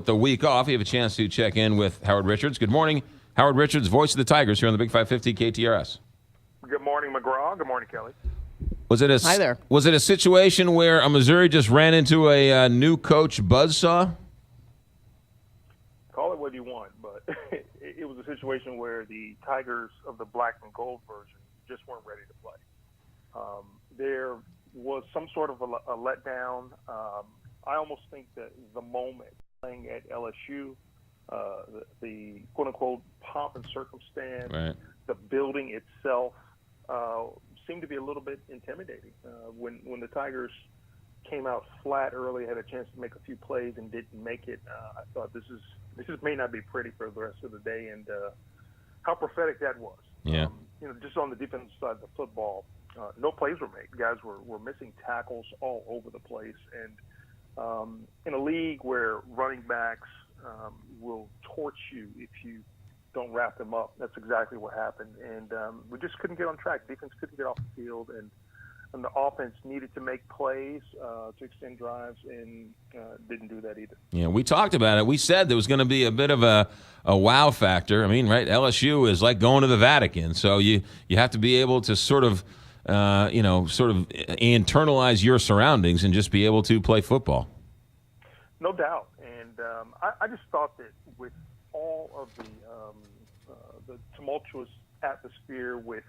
The week off, you have a chance to check in with Howard Richards. Good morning. Howard Richards, voice of the Tigers here on the Big 550 KTRS. Good morning, McGraw. Good morning, Kelly. Hi there. Was it a situation where Missouri just ran into a new coach buzzsaw? Call it what you want, but it was a situation where the Tigers of the black and gold version just weren't ready to play. There was some sort of a letdown. I almost think that the moment playing at LSU, the quote-unquote pomp and circumstance, Right. the building itself seemed to be a little bit intimidating. When the Tigers came out flat early, had a chance to make a few plays and didn't make it, I thought this may not be pretty for the rest of the day, and how prophetic that was. Yeah. Just on the defensive side of the football, no plays were made. Guys were missing tackles all over the place, and in a league where running backs will torch you if you don't wrap them up, that's exactly what happened. And we just couldn't get on track. Defense couldn't get off the field, and the offense needed to make plays to extend drives, and didn't do that either. Yeah, we talked about it. We said there was going to be a bit of a wow factor. I mean, right? LSU is like going to the Vatican, so you have to be able to sort of internalize your surroundings and just be able to play football. No doubt. And I just thought that with all of the tumultuous atmosphere with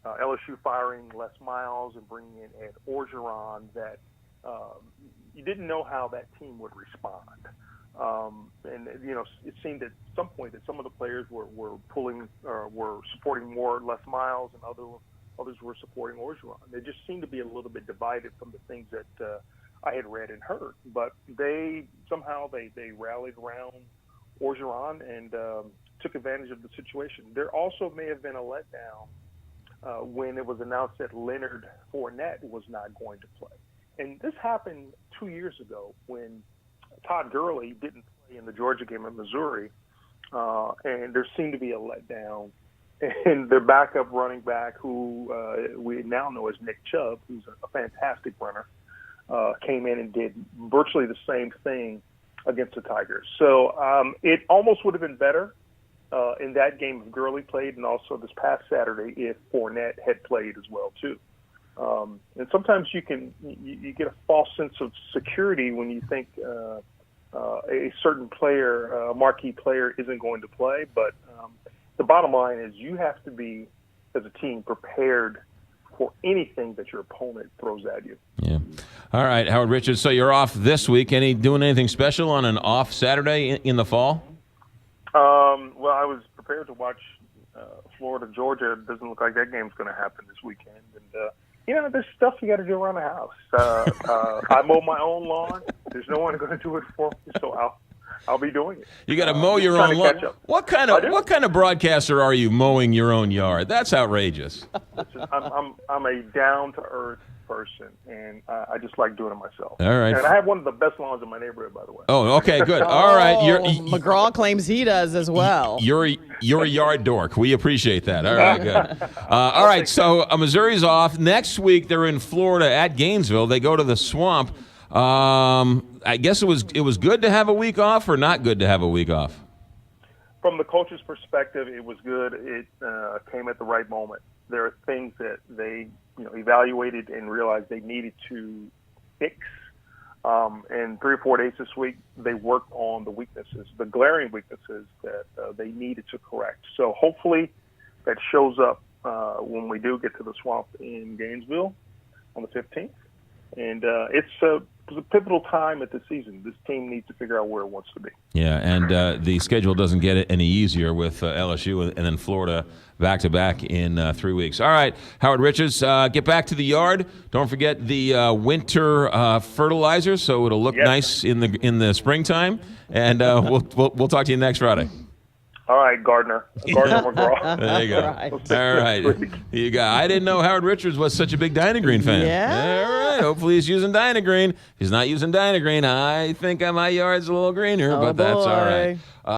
LSU firing Les Miles and bringing in Ed Orgeron, that you didn't know how that team would respond. And it seemed at some point that some of the players were supporting more Les Miles, and others were supporting Orgeron. They just seemed to be a little bit divided from the things that I had read and heard. But they rallied around Orgeron and took advantage of the situation. There also may have been a letdown when it was announced that Leonard Fournette was not going to play. And this happened 2 years ago when Todd Gurley didn't play in the Georgia game at Missouri, and there seemed to be a letdown. And their backup running back, who we now know as Nick Chubb, who's a fantastic runner, came in and did virtually the same thing against the Tigers. So it almost would have been better in that game if Gurley played, and also this past Saturday if Fournette had played as well too. And sometimes you get a false sense of security when you think a certain player, a marquee player, isn't going to play. But the bottom line is you have to be, as a team, prepared for anything that your opponent throws at you. Yeah. All right, Howard Richards, so you're off this week. Doing anything special on an off Saturday in the fall? Well, I was prepared to watch Florida, Georgia. It doesn't look like that game's going to happen this weekend. And, there's stuff you got to do around the house. I mow my own lawn. There's no one going to do it for me, so I'll be doing it. You got to mow your own lawn. What kind of broadcaster are you mowing your own yard? That's outrageous. Listen, I'm a down to earth person, and I just like doing it myself. All right. And I have one of the best lawns in my neighborhood, by the way. Oh, okay, good. All right. McGraw claims he does as well. You're a yard dork. We appreciate that. All right, good. All right, so Missouri's off. Next week they're in Florida at Gainesville. They go to the Swamp. I guess it was good to have a week off, or not good to have a week off? From the coach's perspective, it was good. It came at the right moment. There are things that they evaluated and realized they needed to fix. In 3 or 4 days this week, they worked on the weaknesses, the glaring weaknesses that they needed to correct. So hopefully that shows up when we do get to the Swamp in Gainesville on the 15th. And it was a pivotal time at the season. This team needs to figure out where it wants to be. Yeah, and the schedule doesn't get it any easier with LSU and then Florida back-to-back in 3 weeks. All right, Howard Richards, get back to the yard. Don't forget the winter fertilizer, so it'll look nice in the springtime. And we'll talk to you next Friday. All right, Gardner McGraw. There you go. All right. You got. I didn't know Howard Richards was such a big Dynagreen fan. Yeah. All right. Hopefully he's using Dynagreen. If he's not using Dynagreen, I think my yard's a little greener, but that's all right.